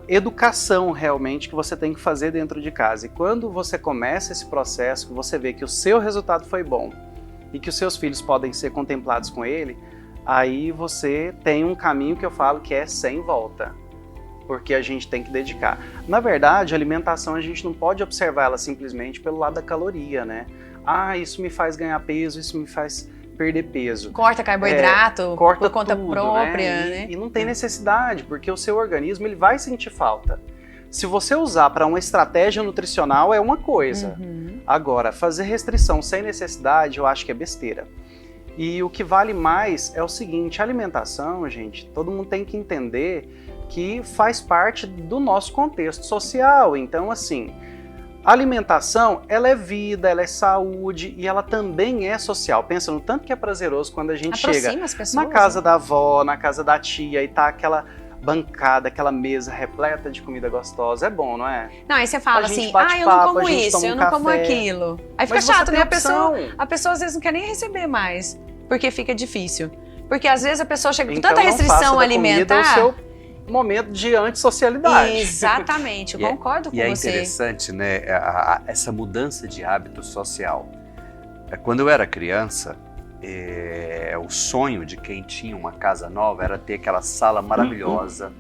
educação realmente que você tem que fazer dentro de casa. E quando você começa esse processo, que você vê que o seu resultado foi bom e que os seus filhos podem ser contemplados com ele, aí você tem um caminho que eu falo que é sem volta. Porque a gente tem que dedicar. Na verdade, a alimentação a gente não pode observar ela simplesmente pelo lado da caloria, né? Ah, isso me faz ganhar peso, isso me faz perder peso. Corta carboidrato Corta por conta tudo, própria, né? E não tem necessidade, porque o seu organismo ele vai sentir falta. Se você usar para uma estratégia nutricional é uma coisa. Agora, fazer restrição sem necessidade eu acho que é besteira. E o que vale mais é o seguinte, a alimentação, gente, todo mundo tem que entender que faz parte do nosso contexto social. Então, assim, a alimentação, ela é vida, ela é saúde e ela também é social. Pensa no tanto que é prazeroso quando a gente chega as pessoas, na casa da avó, na casa da tia e tá aquela bancada, aquela mesa repleta de comida gostosa. É bom, não é? Não, aí você fala A gente assim, bate eu não papo, como a gente isso, toma eu um não como café. aquilo. Aí fica Mas você chato, tem né? opção. A pessoa às vezes não quer nem receber mais, porque fica difícil. Porque às vezes a pessoa chega com Então, tanta não faça restrição da alimentar. comida o seu momento de antissocialidade. Exatamente, eu concordo com E é você. interessante, né, essa mudança de hábito social. Quando eu era criança, o sonho de quem tinha uma casa nova era ter aquela sala maravilhosa.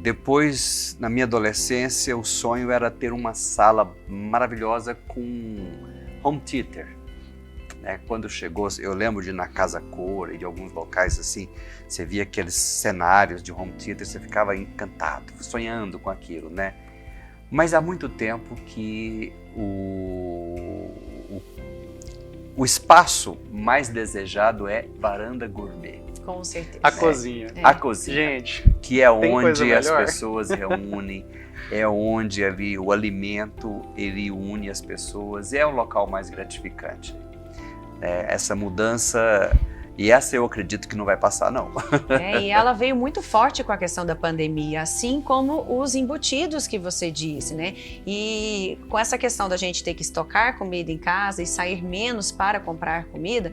Depois, na minha adolescência, o sonho era ter uma sala maravilhosa com home theater. Quando chegou, eu lembro de ir na Casa Cor e de alguns locais assim, você via aqueles cenários de home theater, você ficava encantado, sonhando com aquilo, né? Mas há muito tempo que o espaço mais desejado é varanda gourmet. Com certeza. A cozinha. A cozinha. Gente, Que é tem coisa onde as melhor? pessoas reúnem, é onde ali o alimento ele une as pessoas, é o local mais gratificante. Essa mudança, e essa eu acredito que não vai passar, não. E ela veio muito forte com a questão da pandemia, assim como os embutidos que você disse, né? E com essa questão da gente ter que estocar comida em casa e sair menos para comprar comida,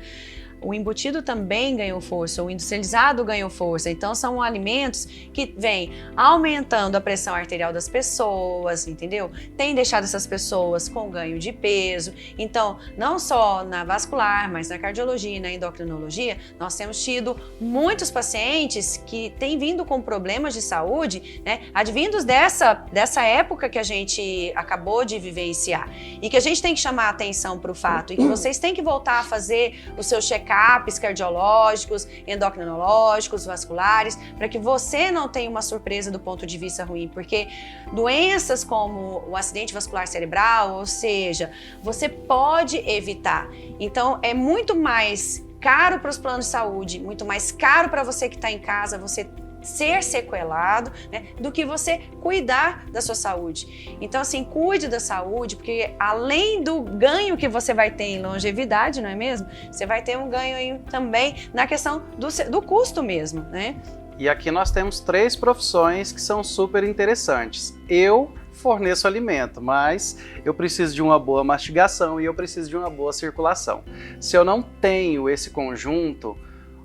o embutido também ganhou força, o industrializado ganhou força. Então, são alimentos que vêm aumentando a pressão arterial das pessoas, entendeu? Tem deixado essas pessoas com ganho de peso. Então, não só na vascular, mas na cardiologia e na endocrinologia, nós temos tido muitos pacientes que têm vindo com problemas de saúde, né, advindos dessa época que a gente acabou de vivenciar. E que a gente tem que chamar a atenção para o fato, e que vocês têm que voltar a fazer o seu check-ups cardiológicos, endocrinológicos, vasculares, para que você não tenha uma surpresa do ponto de vista ruim, porque doenças como o acidente vascular cerebral, ou seja, você pode evitar. Então, é muito mais caro para os planos de saúde, muito mais caro para você que está em casa, você ser sequelado, né, do que você cuidar da sua saúde. Então, assim, cuide da saúde, porque além do ganho que você vai ter em longevidade, não é mesmo? Você vai ter um ganho aí também na questão do custo mesmo, né? E aqui nós temos 3 profissões que são super interessantes. Eu forneço alimento, mas eu preciso de uma boa mastigação e eu preciso de uma boa circulação. Se eu não tenho esse conjunto,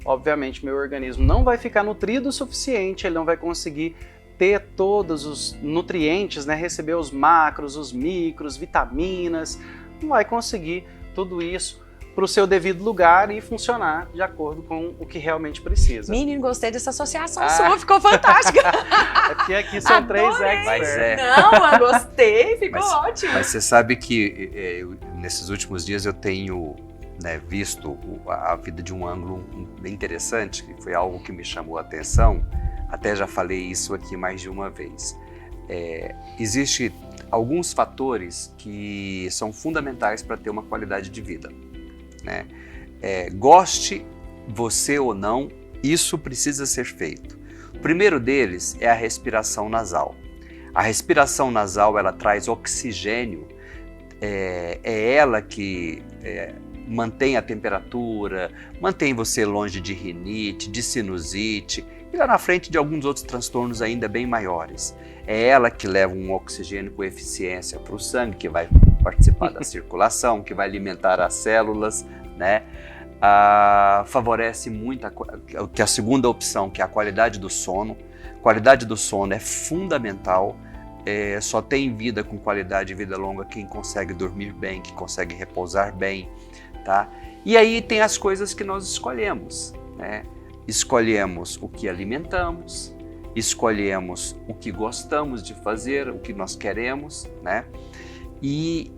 obviamente meu organismo não vai ficar nutrido o suficiente, ele não vai conseguir ter todos os nutrientes, né, receber os macros, os micros, vitaminas, não vai conseguir tudo isso para o seu devido lugar e funcionar de acordo com o que realmente precisa. Menino, gostei dessa associação sua, ficou fantástica. É porque aqui são Adorei. 3 experts. Não, mas gostei, ficou ótimo. Mas você sabe que nesses últimos dias eu tenho, né, visto a vida de um ângulo bem interessante, que foi algo que me chamou a atenção, até já falei isso aqui mais de uma vez. Existem alguns fatores que são fundamentais para ter uma qualidade de vida, né? Goste você ou não, isso precisa ser feito. O primeiro deles é a respiração nasal. A respiração nasal, ela traz oxigênio, é ela que mantém a temperatura, mantém você longe de rinite, de sinusite e lá na frente de alguns outros transtornos ainda bem maiores. É ela que leva um oxigênio com eficiência para o sangue, que vai participar da circulação, que vai alimentar as células, né? Favorece muito a segunda opção, que é a qualidade do sono. Qualidade do sono é fundamental. Só tem vida com qualidade de vida longa quem consegue dormir bem, que consegue repousar bem, tá? E aí tem as coisas que nós escolhemos, né? Escolhemos o que alimentamos, escolhemos o que gostamos de fazer, o que nós queremos, né? E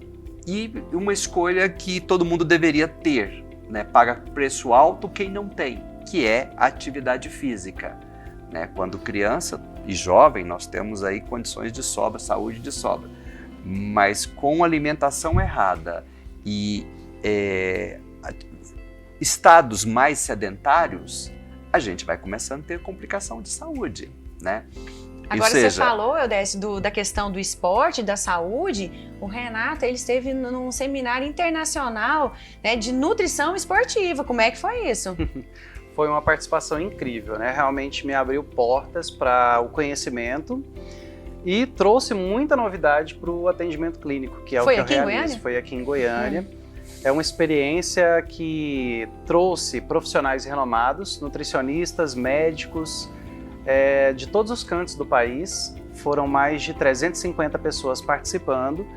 uma escolha que todo mundo deveria ter, né? Paga preço alto quem não tem, que é a atividade física, né? Quando criança e jovem, nós temos aí condições de sobra, saúde de sobra, mas com alimentação errada e estados mais sedentários, a gente vai começando a ter complicação de saúde, né? Agora você falou, Eudécio, da questão do esporte, da saúde. O Renato, ele esteve num seminário internacional, né, de nutrição esportiva. Como é que foi isso? Foi uma participação incrível, né? Realmente me abriu portas para o conhecimento e trouxe muita novidade para o atendimento clínico, que é foi o que eu realizo. Goiânia? Foi aqui em Goiânia. É uma experiência que trouxe profissionais renomados, nutricionistas, médicos, de todos os cantos do país. Foram mais de 350 pessoas participando.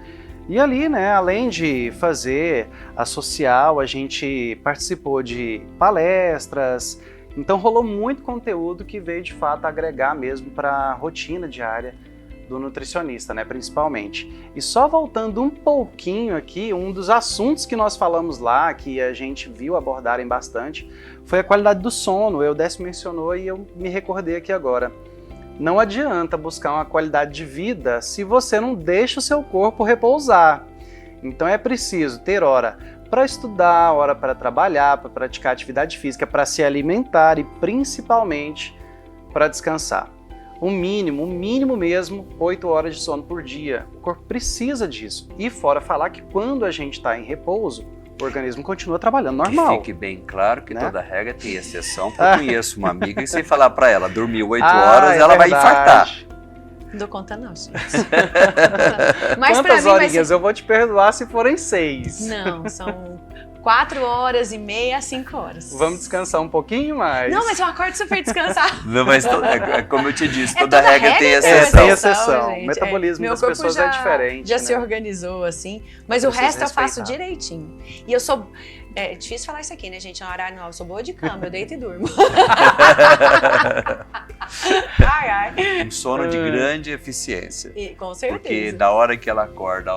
E ali, né, além de fazer a social, a gente participou de palestras. Então rolou muito conteúdo que veio de fato agregar mesmo para a rotina diária do nutricionista, né, principalmente. E só voltando um pouquinho aqui, um dos assuntos que nós falamos lá, que a gente viu abordarem bastante, foi a qualidade do sono. O Eudécio mencionou e eu me recordei aqui agora. Não adianta buscar uma qualidade de vida se você não deixa o seu corpo repousar. Então é preciso ter hora para estudar, hora para trabalhar, para praticar atividade física, para se alimentar e principalmente para descansar. O mínimo mesmo, 8 horas de sono por dia. O corpo precisa disso. E fora falar que quando a gente está em repouso, o organismo continua trabalhando normal. Que fique bem claro que, né, toda regra tem exceção, porque eu conheço uma amiga e se falar para ela dormir 8 horas, ela vai infartar. Não dou conta não, gente. Mas quantas horinhas? Eu vou te perdoar se forem 6. Não, são 4 horas e meia a 5 horas. Vamos descansar um pouquinho mais? Não, mas eu acordo super descansado. Não, mas como eu te disse, toda regra tem exceção. Tem exceção. Gente, o metabolismo das pessoas é diferente. Já, né? Se organizou assim. Mas o resto eu faço direitinho. E eu sou... É difícil falar isso aqui, né, gente? É um horário novo. Eu sou boa de cama, eu deito e durmo. Um sono de grande eficiência. Com certeza. Porque da hora que ela acorda,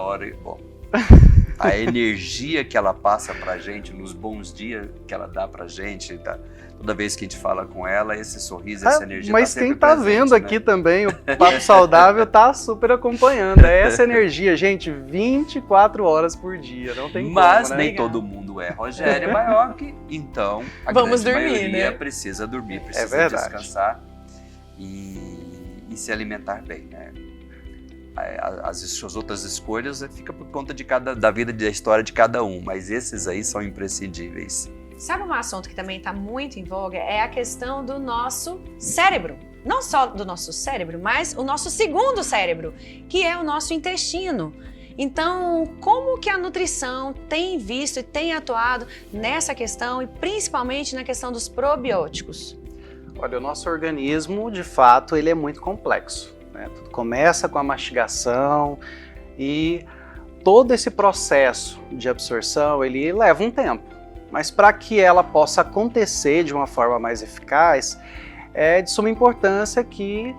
a energia que ela passa pra gente, nos bons dias que ela dá pra gente, tá? Toda vez que a gente fala com ela, esse sorriso, essa energia mas tá sempre quem tá presente, vendo né? aqui também, o Papo Saudável tá super acompanhando. É essa energia, gente, 24 horas por dia, não tem mas como, né? nem todo mundo é Rogério Maiocchi, então a Vamos grande dormir, maioria né? precisa dormir, precisa descansar e se alimentar bem, né? As outras escolhas fica por conta da vida e da história de cada um, mas esses aí são imprescindíveis. Sabe um assunto que também está muito em voga? É a questão do nosso cérebro. Não só do nosso cérebro, mas o nosso segundo cérebro, que é o nosso intestino. Então, como que a nutrição tem visto e tem atuado nessa questão e principalmente na questão dos probióticos? Olha, o nosso organismo, de fato, ele é muito complexo, né? Tudo começa com a mastigação e todo esse processo de absorção, ele leva um tempo. Mas para que ela possa acontecer de uma forma mais eficaz, é de suma importância que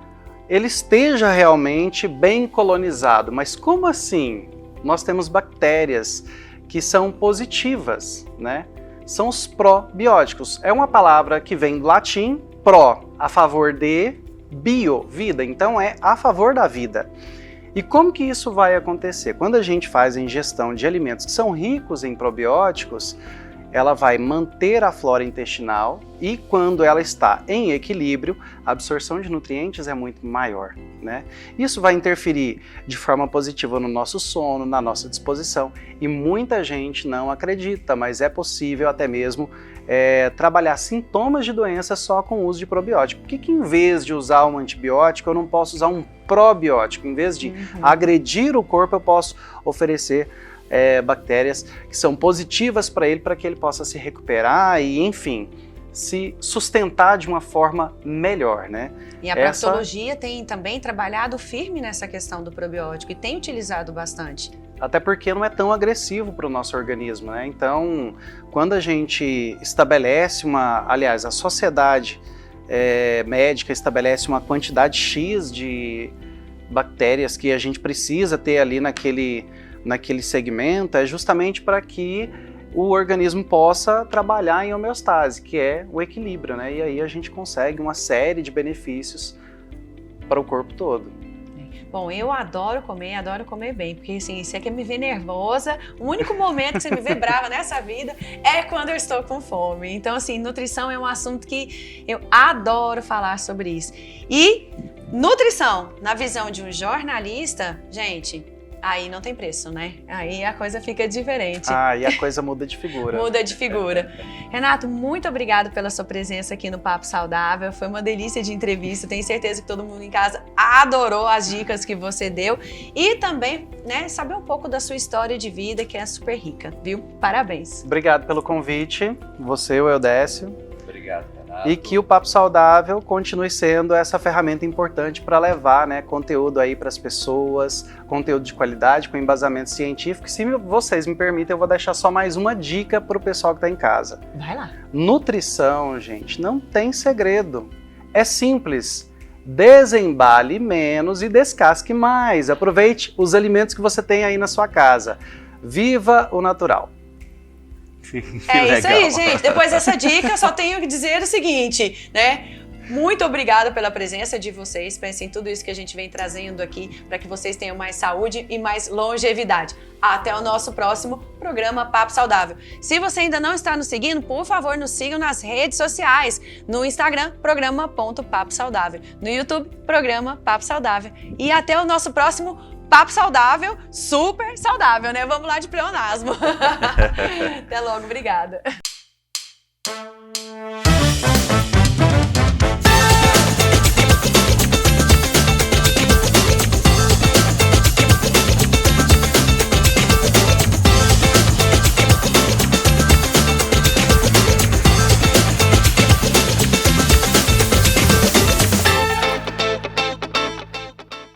ele esteja realmente bem colonizado. Mas como assim? Nós temos bactérias que são positivas, né? São os probióticos. É uma palavra que vem do latim, pro, a favor de, bio, vida. Então é a favor da vida. E como que isso vai acontecer? Quando a gente faz a ingestão de alimentos que são ricos em probióticos, ela vai manter a flora intestinal e quando ela está em equilíbrio, a absorção de nutrientes é muito maior, né? Isso vai interferir de forma positiva no nosso sono, na nossa disposição e muita gente não acredita, mas é possível até mesmo trabalhar sintomas de doença só com o uso de probiótico. Por que em vez de usar um antibiótico eu não posso usar um probiótico? Em vez de agredir o corpo, eu posso oferecer bactérias que são positivas para que ele possa se recuperar e, enfim, se sustentar de uma forma melhor, né? E a proctologia tem também trabalhado firme nessa questão do probiótico e tem utilizado bastante. Até porque não é tão agressivo para o nosso organismo, né? Então, quando a gente estabelece a sociedade médica estabelece uma quantidade X de bactérias que a gente precisa ter ali naquele segmento, é justamente para que o organismo possa trabalhar em homeostase, que é o equilíbrio, né? E aí a gente consegue uma série de benefícios para o corpo todo. Bom, eu adoro comer bem, porque assim, você quer me ver nervosa, o único momento que você me vê brava nessa vida é quando eu estou com fome. Então, assim, nutrição é um assunto que eu adoro falar sobre isso. E nutrição, na visão de um jornalista, gente, aí não tem preço, né? Aí a coisa fica diferente. Aí a coisa muda de figura. Muda de figura. Renato, muito obrigado pela sua presença aqui no Papo Saudável. Foi uma delícia de entrevista. Tenho certeza que todo mundo em casa adorou as dicas que você deu. E também, né, saber um pouco da sua história de vida, que é super rica, viu? Parabéns. Obrigado pelo convite. Você, o Eudécio. Obrigado, Renato. E que o Papo Saudável continue sendo essa ferramenta importante para levar, né, conteúdo aí para as pessoas, conteúdo de qualidade, com embasamento científico. Se vocês me permitem, eu vou deixar só mais uma dica para o pessoal que está em casa. Vai lá. Nutrição, gente, não tem segredo. É simples. Desembale menos e descasque mais. Aproveite os alimentos que você tem aí na sua casa. Viva o natural. É isso aí, gente. Depois dessa dica, só tenho que dizer o seguinte, né? Muito obrigada pela presença de vocês. Pensem em tudo isso que a gente vem trazendo aqui para que vocês tenham mais saúde e mais longevidade. Até o nosso próximo programa Papo Saudável. Se você ainda não está nos seguindo, por favor, nos sigam nas redes sociais. No Instagram, programa.paposaudável. No YouTube, programa Papo Saudável. E até o nosso próximo Papo Saudável, super saudável, né? Vamos lá de pleonasmo. Até logo, obrigada.